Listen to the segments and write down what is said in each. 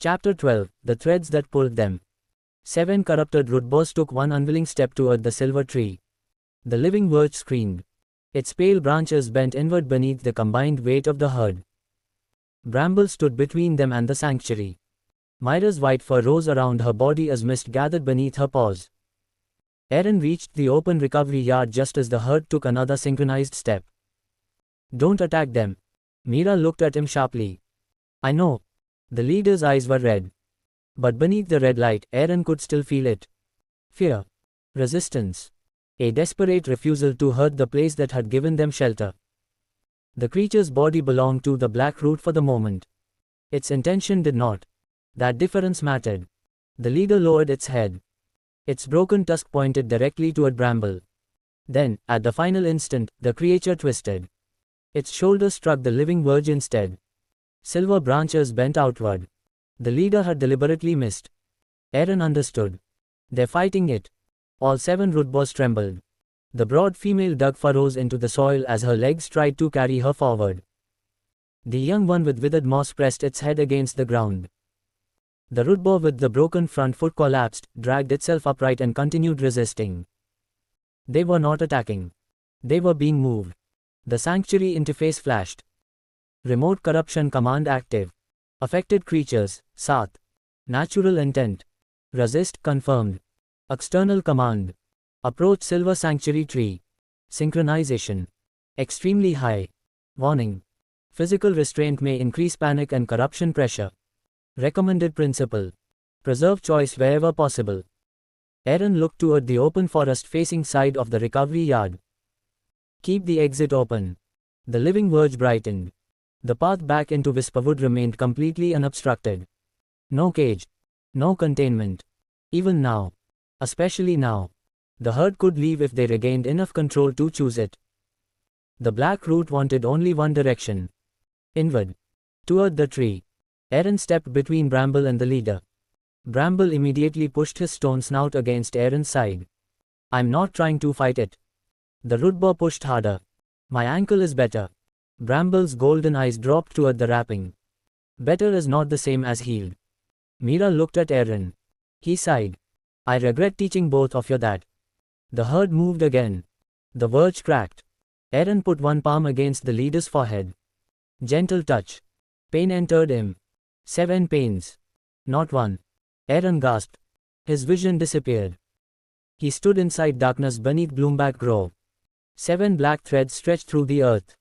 Chapter 12, The Threads That Pulled Them. 7 corrupted root boars took one unwilling step toward the silver tree. The living verge screamed. Its pale branches bent inward beneath the combined weight of the herd. Bramble stood between them and the sanctuary. Mira's white fur rose around her body as mist gathered beneath her paws. Arin reached the open recovery yard just as the herd took another synchronized step. "Don't attack them." Mira looked at him sharply. "I know." The leader's eyes were red. But beneath the red light, Arin could still feel it. Fear. Resistance. A desperate refusal to hurt the place that had given them shelter. The creature's body belonged to the black root for the moment. Its intention did not. That difference mattered. The leader lowered its head. Its broken tusk pointed directly toward Bramble. Then, at the final instant, the creature twisted. Its shoulder struck the living verge instead. Silver branches bent outward. The leader had deliberately missed. Arin understood. They're fighting it. All 7 root boars trembled. The broad female dug furrows into the soil as her legs tried to carry her forward. The young one with withered moss pressed its head against the ground. The root boar with the broken front foot collapsed, dragged itself upright and continued resisting. They were not attacking. They were being moved. The sanctuary interface flashed. Remote corruption command active. Affected creatures, Sath. Natural intent. Resist confirmed. External command. Approach silver sanctuary tree. Synchronization. Extremely high. Warning. Physical restraint may increase panic and corruption pressure. Recommended principle. Preserve choice wherever possible. Arin looked toward the open forest-facing side of the recovery yard. Keep the exit open. The living verge brightened. The path back into Whisperwood remained completely unobstructed. No cage. No containment. Even now. Especially now. The herd could leave if they regained enough control to choose it. The black root wanted only one direction. Inward. Toward the tree. Arin stepped between Bramble and the leader. Bramble immediately pushed his stone snout against Arin's side. "I'm not trying to fight it." The root boar pushed harder. "My ankle is better." Bramble's golden eyes dropped toward the wrapping. "Better is not the same as healed." Mira looked at Arin. He sighed. "I regret teaching both of you that." The herd moved again. The verge cracked. Arin put one palm against the leader's forehead. Gentle touch. Pain entered him. 7 pains. Not one. Arin gasped. His vision disappeared. He stood inside darkness beneath Bloomback Grove. 7 black threads stretched through the earth.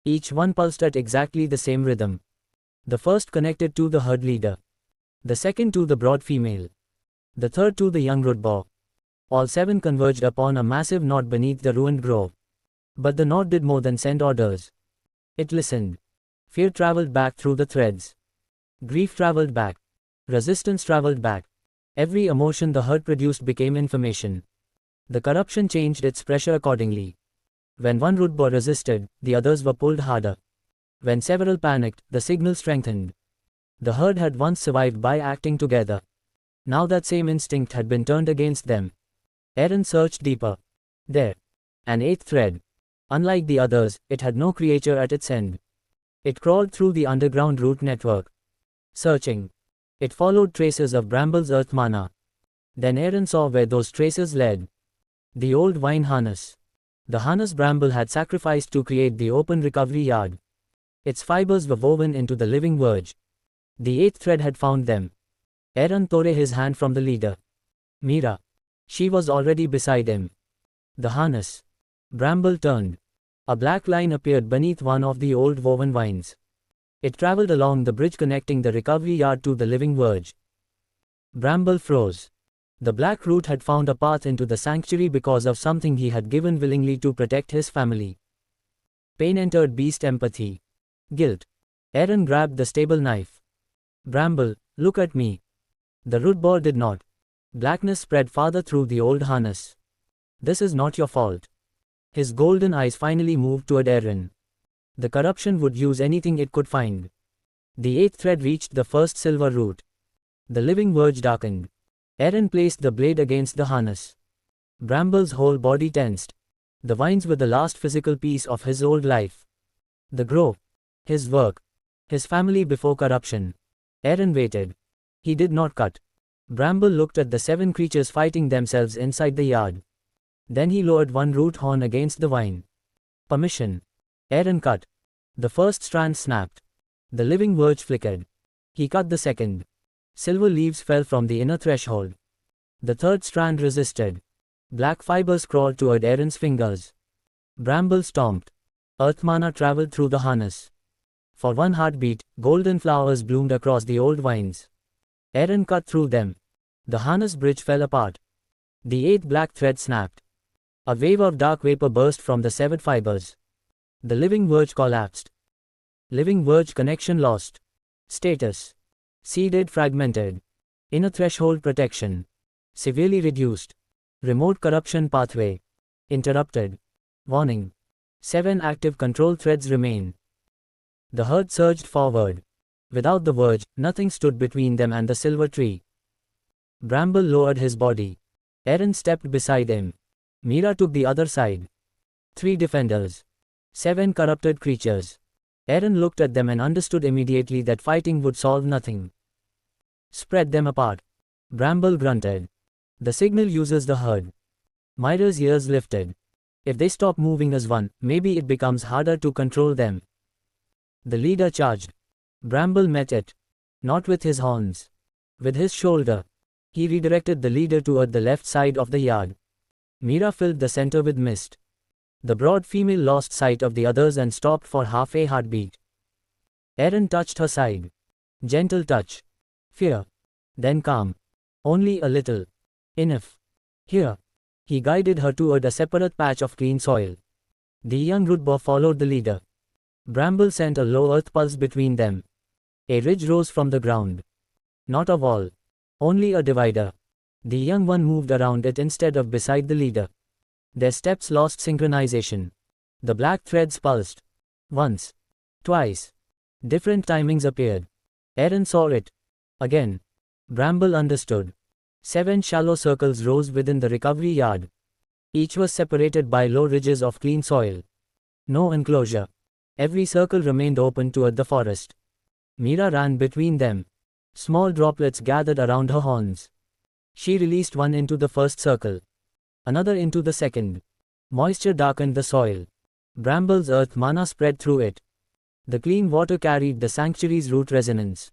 Each one pulsed at exactly the same rhythm. The first connected to the herd leader. The second to the broad female. The third to the young root boar. All 7 converged upon a massive knot beneath the ruined grove. But the knot did more than send orders. It listened. Fear traveled back through the threads. Grief traveled back. Resistance traveled back. Every emotion the herd produced became information. The corruption changed its pressure accordingly. When one root boar resisted, the others were pulled harder. When several panicked, the signal strengthened. The herd had once survived by acting together. Now that same instinct had been turned against them. Arin searched deeper. There. An 8th thread. Unlike the others, it had no creature at its end. It crawled through the underground root network. Searching. It followed traces of Bramble's earth mana. Then Arin saw where those traces led. The old vine harness. The harness Bramble had sacrificed to create the open recovery yard. Its fibers were woven into the living verge. The 8th thread had found them. Arin tore his hand from the leader. Mira. She was already beside him. The harness. Bramble turned. A black line appeared beneath one of the old woven vines. It traveled along the bridge connecting the recovery yard to the living verge. Bramble froze. The black root had found a path into the sanctuary because of something he had given willingly to protect his family. Pain entered beast empathy. Guilt. Arin grabbed the stable knife. Bramble, look at me. The root boar did not. Blackness spread farther through the old harness. This is not your fault. His golden eyes finally moved toward Arin. The corruption would use anything it could find. The 8th thread reached the first silver root. The living verge darkened. Arin placed the blade against the harness. Bramble's whole body tensed. The vines were the last physical piece of his old life. The grove. His work. His family before corruption. Arin waited. He did not cut. Bramble looked at the 7 creatures fighting themselves inside the yard. Then he lowered one root horn against the vine. Permission. Arin cut. The first strand snapped. The living verge flickered. He cut the second. Silver leaves fell from the inner threshold. The third strand resisted. Black fibers crawled toward Arin's fingers. Bramble stomped. Earth mana traveled through the harness. For one heartbeat, golden flowers bloomed across the old vines. Arin cut through them. The harness bridge fell apart. The 8th black thread snapped. A wave of dark vapor burst from the severed fibers. The living verge collapsed. Living verge connection lost. Status. Seeded fragmented. Inner threshold protection. Severely reduced. Remote corruption pathway. Interrupted. Warning. 7 active control threads remain. The herd surged forward. Without the verge, nothing stood between them and the silver tree. Bramble lowered his body. Arin stepped beside him. Mira took the other side. 3 defenders. 7 corrupted creatures. Arin looked at them and understood immediately that fighting would solve nothing. Spread them apart. Bramble grunted. The signal uses the herd. Mira's ears lifted. If they stop moving as one, maybe it becomes harder to control them. The leader charged. Bramble met it. Not with his horns. With his shoulder. He redirected the leader toward the left side of the yard. Mira filled the center with mist. The broad female lost sight of the others and stopped for half a heartbeat. Arin touched her side. Gentle touch. Fear. Then calm. Only a little. Enough. Here. He guided her toward a separate patch of clean soil. The young rootboar followed the leader. Bramble sent a low earth pulse between them. A ridge rose from the ground. Not a wall. Only a divider. The young one moved around it instead of beside the leader. Their steps lost synchronization. The black threads pulsed. Once. Twice. Different timings appeared. Arin saw it. Again. Bramble understood. 7 shallow circles rose within the recovery yard. Each was separated by low ridges of clean soil. No enclosure. Every circle remained open toward the forest. Mira ran between them. Small droplets gathered around her horns. She released one into the first circle. Another into the second. Moisture darkened the soil. Bramble's earth mana spread through it. The clean water carried the sanctuary's root resonance.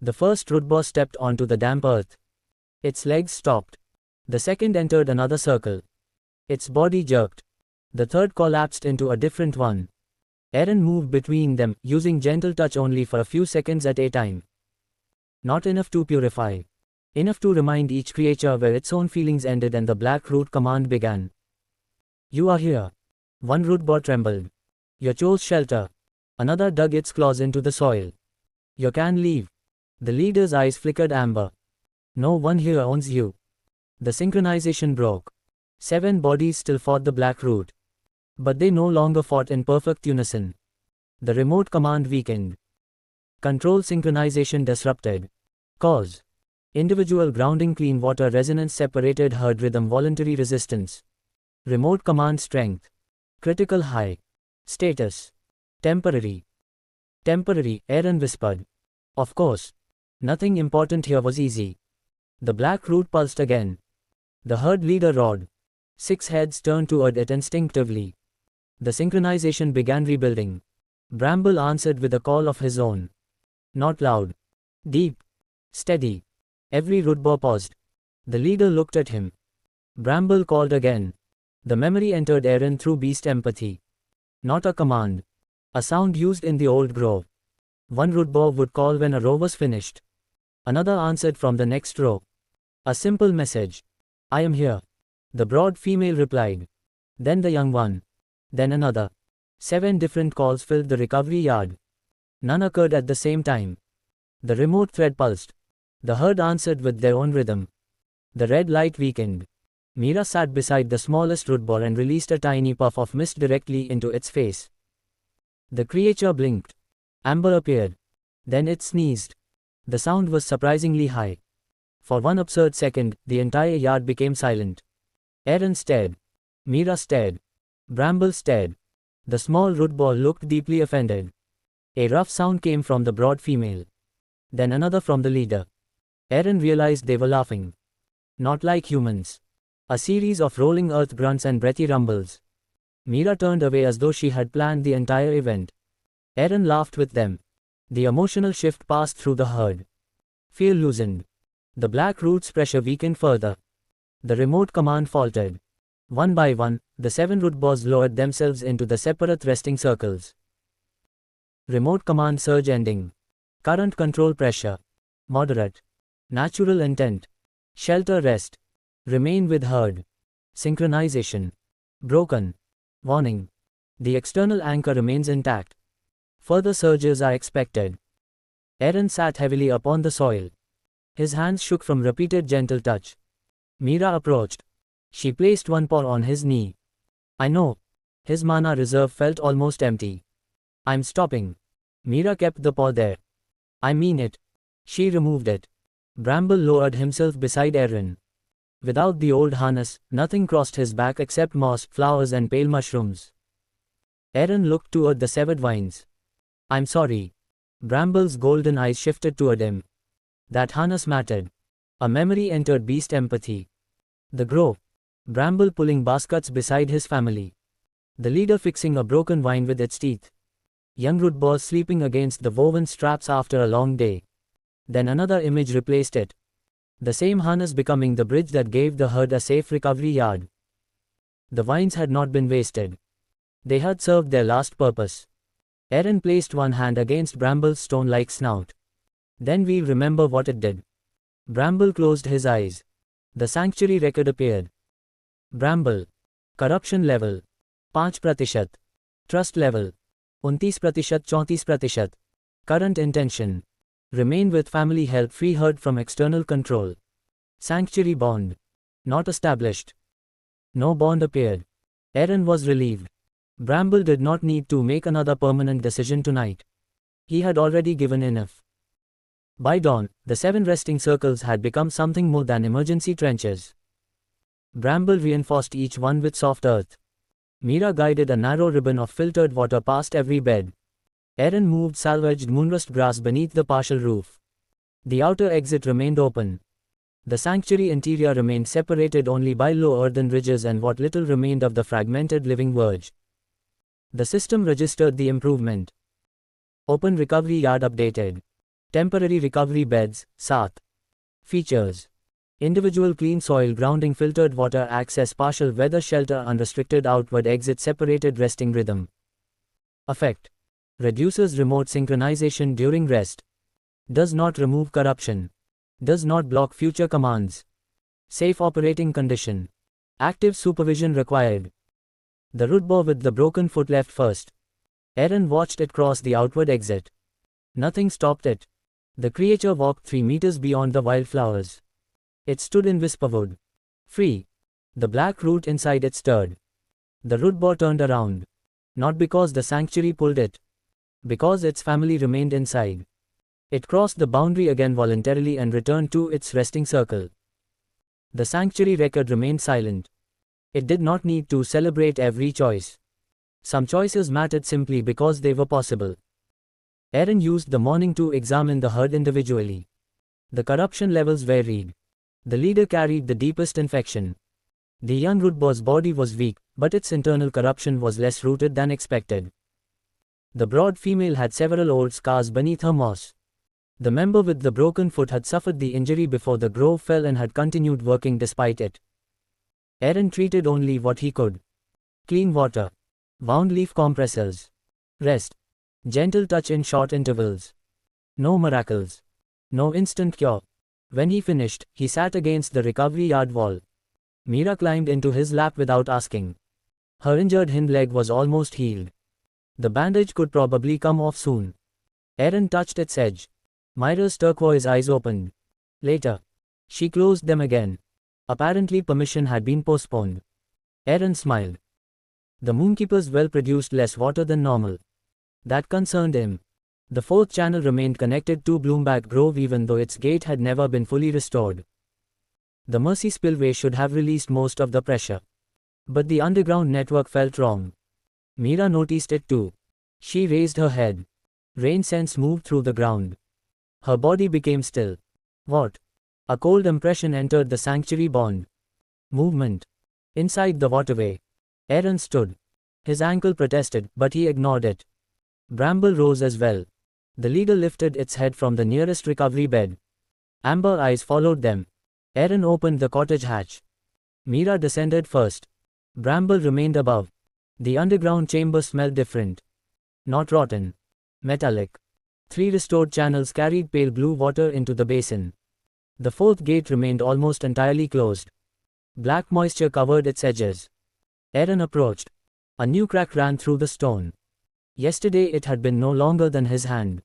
The first rootboar stepped onto the damp earth. Its legs stopped. The second entered another circle. Its body jerked. The third collapsed into a different one. Arin moved between them, using gentle touch only for a few seconds at a time. Not enough to purify. Enough to remind each creature where its own feelings ended and the black root command began. You are here. One rootboar trembled. You chose shelter. Another dug its claws into the soil. You can leave. The leader's eyes flickered amber. No one here owns you. The synchronization broke. 7 bodies still fought the black root. But they no longer fought in perfect unison. The remote command weakened. Control synchronization disrupted. Cause. Individual grounding clean water resonance separated herd rhythm voluntary resistance. Remote command strength. Critical high. Status. Temporary. Temporary, Arin whispered. Of course. Nothing important here was easy. The black root pulsed again. The herd leader roared. 6 heads turned toward it instinctively. The synchronization began rebuilding. Bramble answered with a call of his own. Not loud. Deep. Steady. Every rootboar paused. The leader looked at him. Bramble called again. The memory entered Arin through beast empathy. Not a command. A sound used in the old grove. One rootboar would call when a row was finished. Another answered from the next row. A simple message. I am here. The broad female replied. Then the young one. Then another. 7 different calls filled the recovery yard. None occurred at the same time. The remote thread pulsed. The herd answered with their own rhythm. The red light weakened. Mira sat beside the smallest rootboar and released a tiny puff of mist directly into its face. The creature blinked. Amber appeared. Then it sneezed. The sound was surprisingly high. For one absurd second, the entire yard became silent. Arin stared. Mira stared. Bramble stared. The small rootboar looked deeply offended. A rough sound came from the broad female. Then another from the leader. Arin realized they were laughing. Not like humans. A series of rolling earth grunts and breathy rumbles. Mira turned away as though she had planned the entire event. Arin laughed with them. The emotional shift passed through the herd. Fear loosened. The black root's pressure weakened further. The remote command faltered. One by one, the 7 root boars lowered themselves into the separate resting circles. Remote command surge ending. Current control pressure. Moderate. Natural intent. Shelter rest. Remain with herd. Synchronization. Broken. Warning. The external anchor remains intact. Further surges are expected. Arin sat heavily upon the soil. His hands shook from repeated gentle touch. Mira approached. She placed one paw on his knee. I know. His mana reserve felt almost empty. I'm stopping. Mira kept the paw there. I mean it. She removed it. Bramble lowered himself beside Arin. Without the old harness, nothing crossed his back except moss, flowers and pale mushrooms. Arin looked toward the severed vines. I'm sorry. Bramble's golden eyes shifted toward him. That harness mattered. A memory entered beast empathy. The grove. Bramble pulling baskets beside his family. The leader fixing a broken vine with its teeth. Young root boars sleeping against the woven straps after a long day. Then another image replaced it. The same harness becoming the bridge that gave the herd a safe recovery yard. The vines had not been wasted. They had served their last purpose. Arin placed one hand against Bramble's stone-like snout. Then we'll remember what it did. Bramble closed his eyes. The sanctuary record appeared. Bramble. Corruption level. 5%. Trust level. 29%, 34%. Current intention. Remain with family, help free herd from external control. Sanctuary bond. Not established. No bond appeared. Arin was relieved. Bramble did not need to make another permanent decision tonight. He had already given enough. By dawn, the 7 resting circles had become something more than emergency trenches. Bramble reinforced each one with soft earth. Mira guided a narrow ribbon of filtered water past every bed. Arin moved salvaged moonrust grass beneath the partial roof. The outer exit remained open. The sanctuary interior remained separated only by low earthen ridges and what little remained of the fragmented living verge. The system registered the improvement. Open recovery yard updated. Temporary recovery beds, SAT. Features. Individual clean soil grounding, filtered water access, partial weather shelter, unrestricted outward exit, separated resting rhythm. Effect. Reduces remote synchronization during rest. Does not remove corruption. Does not block future commands. Safe operating condition. Active supervision required. The root boar with the broken foot left first. Arin watched it cross the outward exit. Nothing stopped it. The creature walked 3 meters beyond the wildflowers. It stood in whisperwood. Free. The black root inside it stirred. The root boar turned around. Not because the sanctuary pulled it. Because its family remained inside. It crossed the boundary again voluntarily and returned to its resting circle. The sanctuary record remained silent. It did not need to celebrate every choice. Some choices mattered simply because they were possible. Arin used the morning to examine the herd individually. The corruption levels varied. The leader carried the deepest infection. The young root boar's body was weak, but its internal corruption was less rooted than expected. The broad female had several old scars beneath her moss. The member with the broken foot had suffered the injury before the grove fell and had continued working despite it. Arin treated only what he could. Clean water. Wound leaf compressors. Rest. Gentle touch in short intervals. No miracles. No instant cure. When he finished, he sat against the recovery yard wall. Mira climbed into his lap without asking. Her injured hind leg was almost healed. The bandage could probably come off soon. Arin touched its edge. Mira's turquoise eyes opened. Later. She closed them again. Apparently permission had been postponed. Arin smiled. The moonkeeper's well produced less water than normal. That concerned him. The 4th channel remained connected to Bloomback Grove even though its gate had never been fully restored. The Mercy spillway should have released most of the pressure. But the underground network felt wrong. Mira noticed it too. She raised her head. Rain scents moved through the ground. Her body became still. What? A cold impression entered the sanctuary bond. Movement. Inside the waterway. Arin stood. His ankle protested, but he ignored it. Bramble rose as well. The leader lifted its head from the nearest recovery bed. Amber eyes followed them. Arin opened the cottage hatch. Mira descended first. Bramble remained above. The underground chamber smelled different. Not rotten. Metallic. 3 restored channels carried pale blue water into the basin. The 4th gate remained almost entirely closed. Black moisture covered its edges. Arin approached. A new crack ran through the stone. Yesterday it had been no longer than his hand.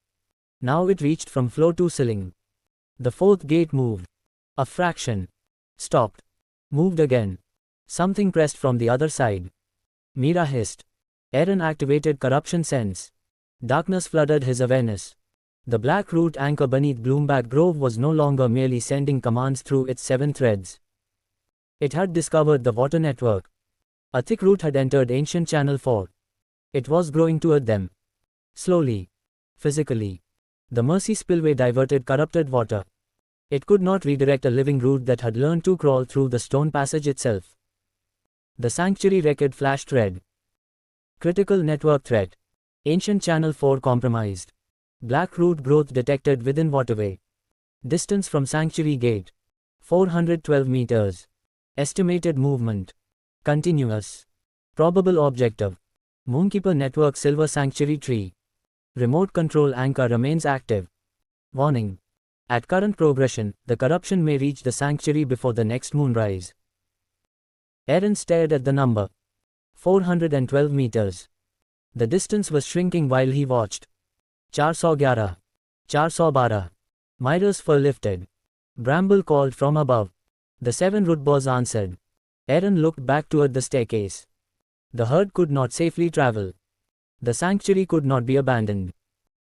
Now it reached from floor to ceiling. The 4th gate moved. A fraction. Stopped. Moved again. Something pressed from the other side. Mira hissed. Arin activated corruption sense. Darkness flooded his awareness. The black root anchor beneath Bloomback Grove was no longer merely sending commands through its 7 threads. It had discovered the water network. A thick root had entered ancient Channel 4. It was growing toward them. Slowly. Physically. The Mercy spillway diverted corrupted water. It could not redirect a living root that had learned to crawl through the stone passage itself. The sanctuary record flashed red. Critical network threat. Ancient Channel 4 compromised. Black root growth detected within waterway. Distance from sanctuary gate. 412 meters. Estimated movement. Continuous. Probable objective. Moonkeeper network silver sanctuary tree. Remote control anchor remains active. Warning. At current progression, the corruption may reach the sanctuary before the next moonrise. Arin stared at the number. 412 meters. The distance was shrinking while he watched. 411. 412. Mira's fur lifted. Bramble called from above. The 7 rootboars answered. Arin looked back toward the staircase. The herd could not safely travel. The sanctuary could not be abandoned.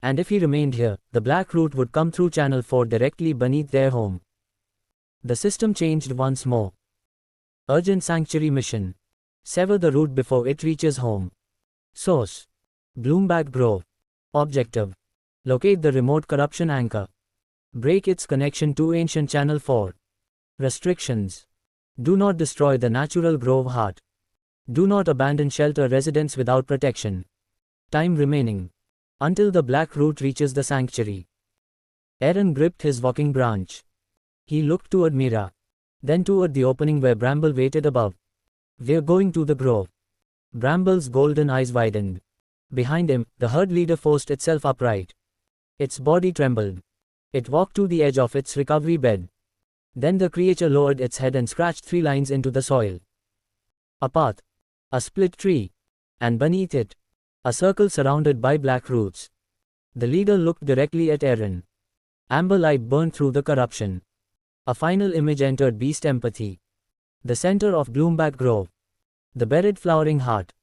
And if he remained here, the black root would come through Channel 4 directly beneath their home. The system changed once more. Urgent sanctuary mission. Sever the root before it reaches home. Source. Bloomback Grove. Objective. Locate the remote corruption anchor. Break its connection to ancient Channel 4. Restrictions. Do not destroy the natural grove heart. Do not abandon shelter residents without protection. Time remaining. Until the black root reaches the sanctuary. Arin gripped his walking branch. He looked toward Mira. Then toward the opening where Bramble waited above. We're going to the grove. Bramble's golden eyes widened. Behind him, the herd leader forced itself upright. Its body trembled. It walked to the edge of its recovery bed. Then the creature lowered its head and scratched 3 lines into the soil. A path. A split tree. And beneath it, a circle surrounded by black roots. The leader looked directly at Arin. Amber light burned through the corruption. A final image entered beast empathy. The center of Bloomback Grove. The buried flowering heart.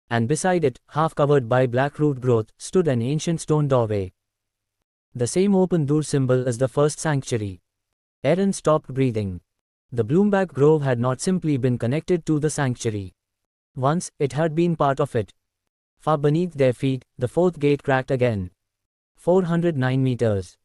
And beside it, half covered by black root growth, stood an ancient stone doorway. The same open door symbol as the first sanctuary. Arin stopped breathing. The Bloomback Grove had not simply been connected to the sanctuary. Once, it had been part of it. Far beneath their feet, the 4th gate cracked again. 409 meters.